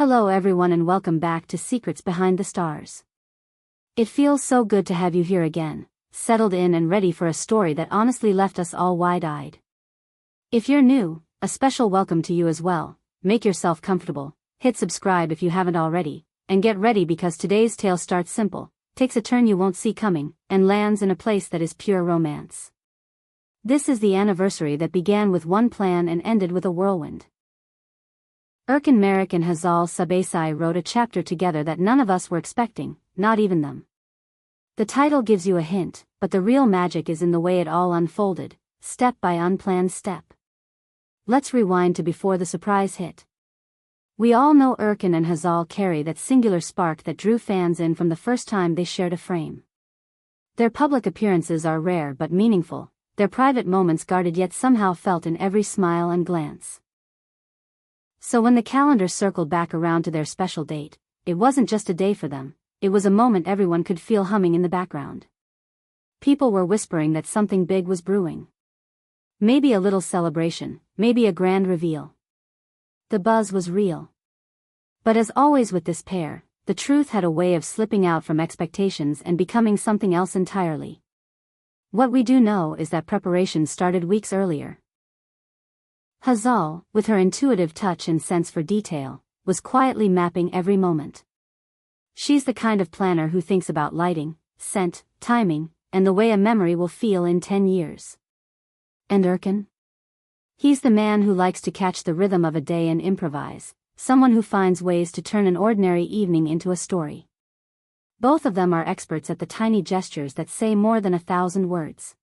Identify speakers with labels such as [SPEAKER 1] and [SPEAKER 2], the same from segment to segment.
[SPEAKER 1] Hello everyone and welcome back to Secrets Behind the Stars. It feels so good to have you here again, settled in and ready for a story that honestly left us all wide-eyed. If you're new, a special welcome to you as well. Make yourself comfortable, hit subscribe if you haven't already, and get ready because today's tale starts simple, takes a turn you won't see coming, and lands in a place that is pure romance. This is the anniversary that began with one plan and ended with a whirlwind. Erkan, Merrick and Hazal Sabasai wrote a chapter together that none of us were expecting, not even them. The title gives you a hint, but the real magic is in the way it all unfolded, step by unplanned step. Let's rewind to before the surprise hit. We all know Erkan and Hazal carry that singular spark that drew fans in from the first time they shared a frame. Their public appearances are rare but meaningful, their private moments guarded yet somehow felt in every smile and glance. So when the calendar circled back around to their special date, it wasn't just a day for them, it was a moment everyone could feel humming in the background. People were whispering that something big was brewing. Maybe a little celebration, maybe a grand reveal. The buzz was real. But as always with this pair, the truth had a way of slipping out from expectations and becoming something else entirely. What we do know is that preparation started weeks earlier. Hazal, with her intuitive touch and sense for detail, was quietly mapping every moment. She's the kind of planner who thinks about lighting, scent, timing, and the way a memory will feel in 10 years. And Erkan? He's the man who likes to catch the rhythm of a day and improvise, someone who finds ways to turn an ordinary evening into a story. Both of them are experts at the tiny gestures that say more than 1,000 words.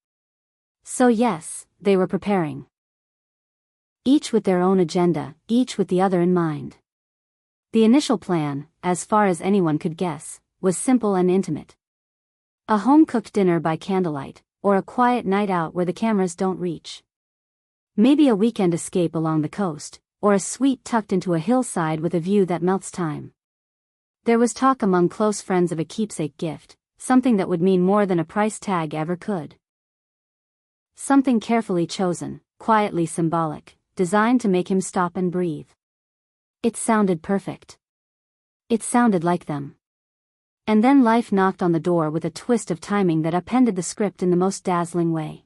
[SPEAKER 1] So yes, they were preparing. Each with their own agenda, each with the other in mind. The initial plan, as far as anyone could guess, was simple and intimate. A home-cooked dinner by candlelight, or a quiet night out where the cameras don't reach. Maybe a weekend escape along the coast, or a suite tucked into a hillside with a view that melts time. There was talk among close friends of a keepsake gift, something that would mean more than a price tag ever could. Something carefully chosen, quietly symbolic, designed to make him stop and breathe. It sounded perfect. It sounded like them. And then life knocked on the door with a twist of timing that upended the script in the most dazzling way.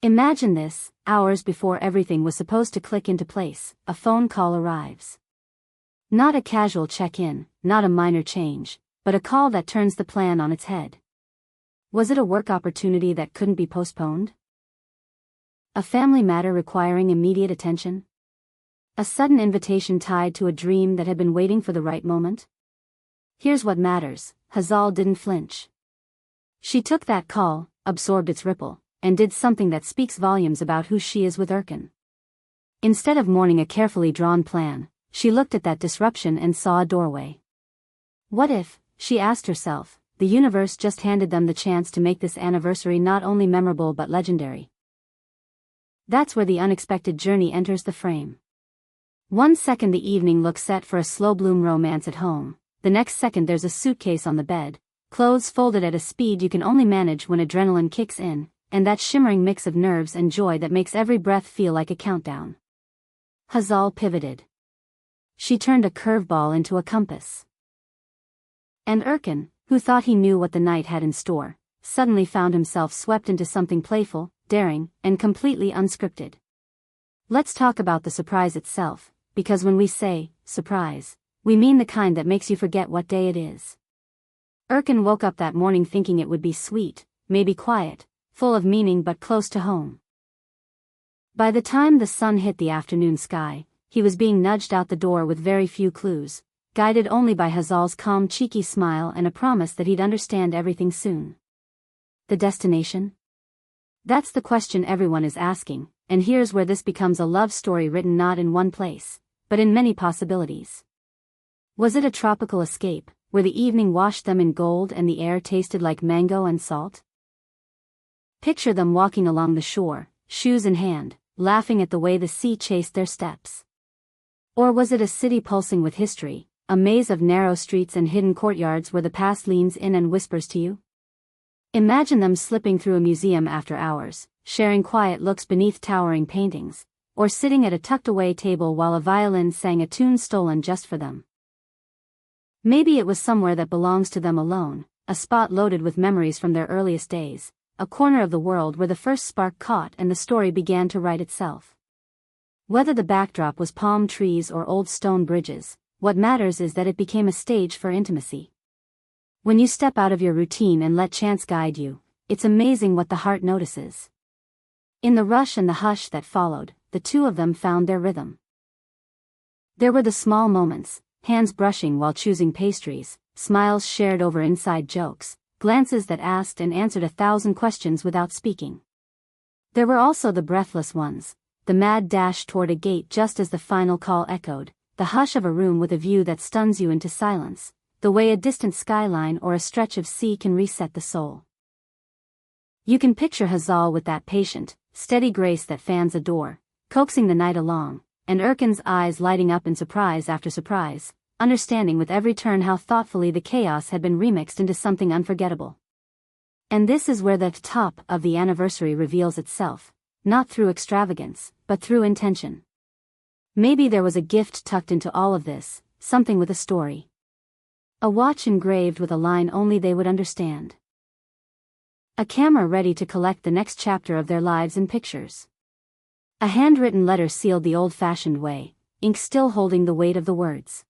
[SPEAKER 1] Imagine this, hours before everything was supposed to click into place, a phone call arrives. Not a casual check-in, not a minor change, but a call that turns the plan on its head. Was it a work opportunity that couldn't be postponed? A family matter requiring immediate attention? A sudden invitation tied to a dream that had been waiting for the right moment? Here's what matters, Hazal didn't flinch. She took that call, absorbed its ripple, and did something that speaks volumes about who she is with Erkan. Instead of mourning a carefully drawn plan, she looked at that disruption and saw a doorway. What if, she asked herself, the universe just handed them the chance to make this anniversary not only memorable but legendary? That's where the unexpected journey enters the frame. One second the evening looks set for a slow-bloom romance at home, the next second there's a suitcase on the bed, clothes folded at a speed you can only manage when adrenaline kicks in, and that shimmering mix of nerves and joy that makes every breath feel like a countdown. Hazal pivoted. She turned a curveball into a compass. And Erkan, who thought he knew what the night had in store, suddenly found himself swept into something playful, daring, and completely unscripted. Let's talk about the surprise itself, because when we say, surprise, we mean the kind that makes you forget what day it is. Erkan woke up that morning thinking it would be sweet, maybe quiet, full of meaning but close to home. By the time the sun hit the afternoon sky, he was being nudged out the door with very few clues, guided only by Hazal's calm cheeky smile and a promise that he'd understand everything soon. The destination? That's the question everyone is asking, and here's where this becomes a love story written not in one place, but in many possibilities. Was it a tropical escape, where the evening washed them in gold and the air tasted like mango and salt? Picture them walking along the shore, shoes in hand, laughing at the way the sea chased their steps. Or was it a city pulsing with history, a maze of narrow streets and hidden courtyards where the past leans in and whispers to you? Imagine them slipping through a museum after hours, sharing quiet looks beneath towering paintings, or sitting at a tucked-away table while a violin sang a tune stolen just for them. Maybe it was somewhere that belongs to them alone, a spot loaded with memories from their earliest days, a corner of the world where the first spark caught and the story began to write itself. Whether the backdrop was palm trees or old stone bridges, what matters is that it became a stage for intimacy. When you step out of your routine and let chance guide you, it's amazing what the heart notices. In the rush and the hush that followed, the two of them found their rhythm. There were the small moments, hands brushing while choosing pastries, smiles shared over inside jokes, glances that asked and answered 1,000 questions without speaking. There were also the breathless ones, the mad dash toward a gate just as the final call echoed, the hush of a room with a view that stuns you into silence, the way a distant skyline or a stretch of sea can reset the soul. You can picture Hazal with that patient, steady grace that fans adore, coaxing the night along, and Erkan's eyes lighting up in surprise after surprise, understanding with every turn how thoughtfully the chaos had been remixed into something unforgettable. And this is where the top of the anniversary reveals itself, not through extravagance, but through intention. Maybe there was a gift tucked into all of this, something with a story. A watch engraved with a line only they would understand. A camera ready to collect the next chapter of their lives in pictures. A handwritten letter sealed the old-fashioned way, ink still holding the weight of the words.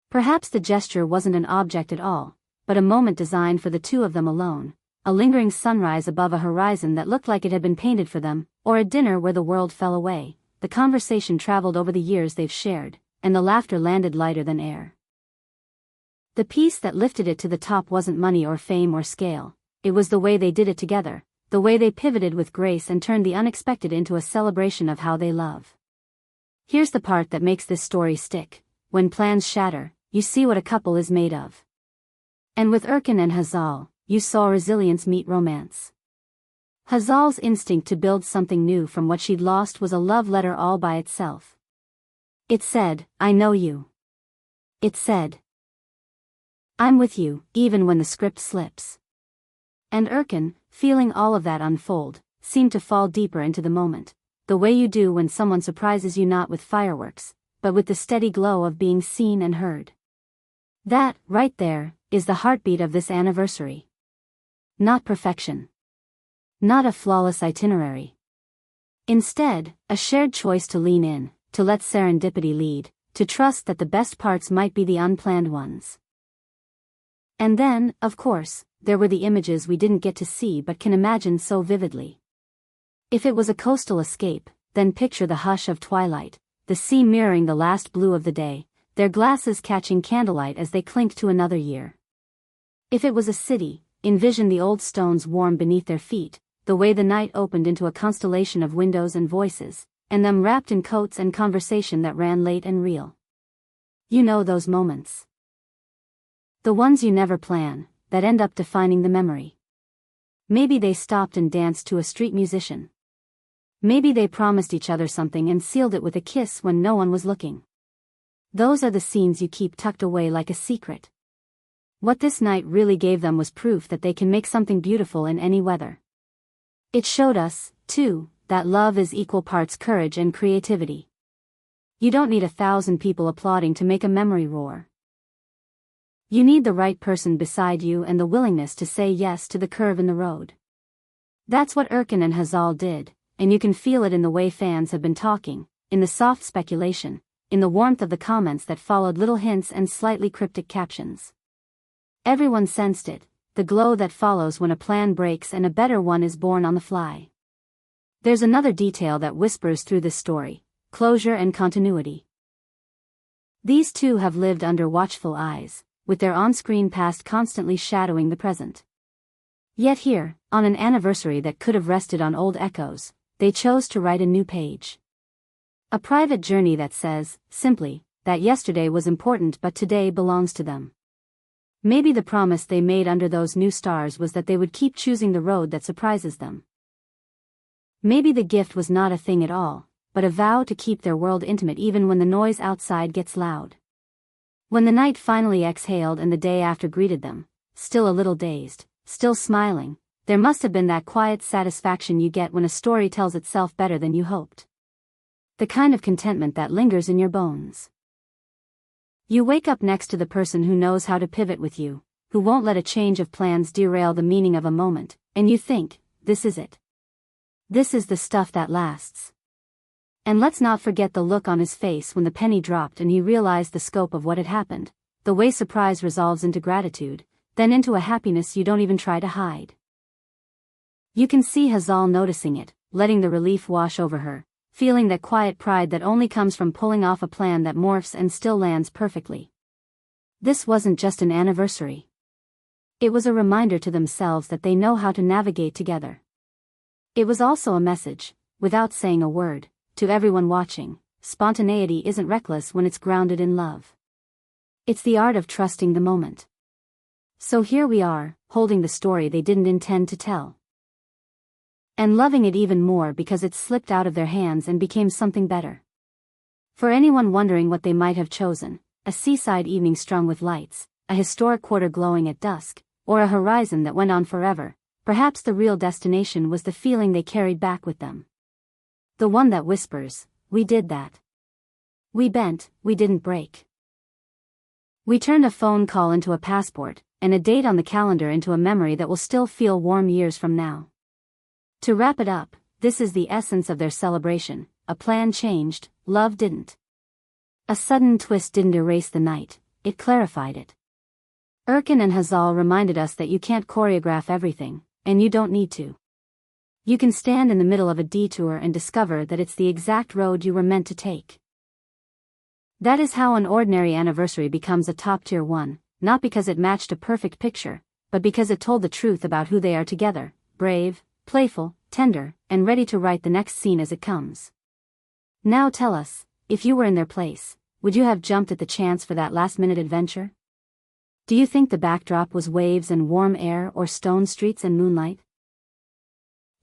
[SPEAKER 1] Perhaps the gesture wasn't an object at all, but a moment designed for the two of them alone, a lingering sunrise above a horizon that looked like it had been painted for them, or a dinner where the world fell away. The conversation traveled over the years they've shared, and the laughter landed lighter than air. The piece that lifted it to the top wasn't money or fame or scale, it was the way they did it together, the way they pivoted with grace and turned the unexpected into a celebration of how they love. Here's the part that makes this story stick: when plans shatter, you see what a couple is made of. And with Erkan and Hazal, you saw resilience meet romance. Hazal's instinct to build something new from what she'd lost was a love letter all by itself. It said, "I know you." It said, "I'm with you, even when the script slips." And Erkan, feeling all of that unfold, seemed to fall deeper into the moment, the way you do when someone surprises you not with fireworks, but with the steady glow of being seen and heard. That, right there, is the heartbeat of this anniversary. Not perfection. Not a flawless itinerary. Instead, a shared choice to lean in, to let serendipity lead, to trust that the best parts might be the unplanned ones. And then, of course, there were the images we didn't get to see but can imagine so vividly. If it was a coastal escape, then picture the hush of twilight, the sea mirroring the last blue of the day, their glasses catching candlelight as they clinked to another year. If it was a city, envision the old stones warm beneath their feet, the way the night opened into a constellation of windows and voices, and them wrapped in coats and conversation that ran late and real. You know those moments. The ones you never plan, that end up defining the memory. Maybe they stopped and danced to a street musician. Maybe they promised each other something and sealed it with a kiss when no one was looking. Those are the scenes you keep tucked away like a secret. What this night really gave them was proof that they can make something beautiful in any weather. It showed us, too, that love is equal parts courage and creativity. You don't need 1,000 people applauding to make a memory roar. You need the right person beside you and the willingness to say yes to the curve in the road. That's what Erkan and Hazal did, and you can feel it in the way fans have been talking, in the soft speculation, in the warmth of the comments that followed, little hints and slightly cryptic captions. Everyone sensed it, the glow that follows when a plan breaks and a better one is born on the fly. There's another detail that whispers through this story: closure and continuity. These two have lived under watchful eyes, with their on-screen past constantly shadowing the present. Yet here, on an anniversary that could have rested on old echoes, they chose to write a new page. A private journey that says, simply, that yesterday was important but today belongs to them. Maybe the promise they made under those new stars was that they would keep choosing the road that surprises them. Maybe the gift was not a thing at all, but a vow to keep their world intimate even when the noise outside gets loud. When the night finally exhaled and the day after greeted them, still a little dazed, still smiling, there must have been that quiet satisfaction you get when a story tells itself better than you hoped. The kind of contentment that lingers in your bones. You wake up next to the person who knows how to pivot with you, who won't let a change of plans derail the meaning of a moment, and you think, this is it. This is the stuff that lasts. And let's not forget the look on his face when the penny dropped and he realized the scope of what had happened, the way surprise resolves into gratitude, then into a happiness you don't even try to hide. You can see Hazal noticing it, letting the relief wash over her, feeling that quiet pride that only comes from pulling off a plan that morphs and still lands perfectly. This wasn't just an anniversary. It was a reminder to themselves that they know how to navigate together. It was also a message, without saying a word, to everyone watching: spontaneity isn't reckless when it's grounded in love. It's the art of trusting the moment. So here we are, holding the story they didn't intend to tell. And loving it even more because it slipped out of their hands and became something better. For anyone wondering what they might have chosen, a seaside evening strung with lights, a historic quarter glowing at dusk, or a horizon that went on forever, perhaps the real destination was the feeling they carried back with them. The one that whispers, we did that. We bent, we didn't break. We turned a phone call into a passport, and a date on the calendar into a memory that will still feel warm years from now. To wrap it up, this is the essence of their celebration: a plan changed, love didn't. A sudden twist didn't erase the night, it clarified it. Erkan and Hazal reminded us that you can't choreograph everything, and you don't need to. You can stand in the middle of a detour and discover that it's the exact road you were meant to take. That is how an ordinary anniversary becomes a top-tier one, not because it matched a perfect picture, but because it told the truth about who they are together: brave, playful, tender, and ready to write the next scene as it comes. Now tell us, if you were in their place, would you have jumped at the chance for that last-minute adventure? Do you think the backdrop was waves and warm air or stone streets and moonlight?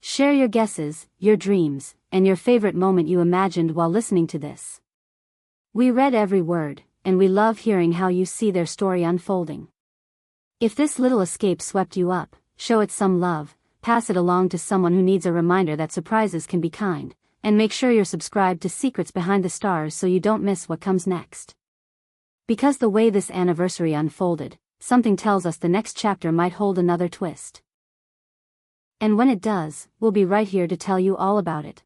[SPEAKER 1] Share your guesses, your dreams, and your favorite moment you imagined while listening to this. We read every word, and we love hearing how you see their story unfolding. If this little escape swept you up, show it some love, pass it along to someone who needs a reminder that surprises can be kind, and make sure you're subscribed to Secrets Behind the Stars so you don't miss what comes next. Because the way this anniversary unfolded, something tells us the next chapter might hold another twist. And when it does, we'll be right here to tell you all about it.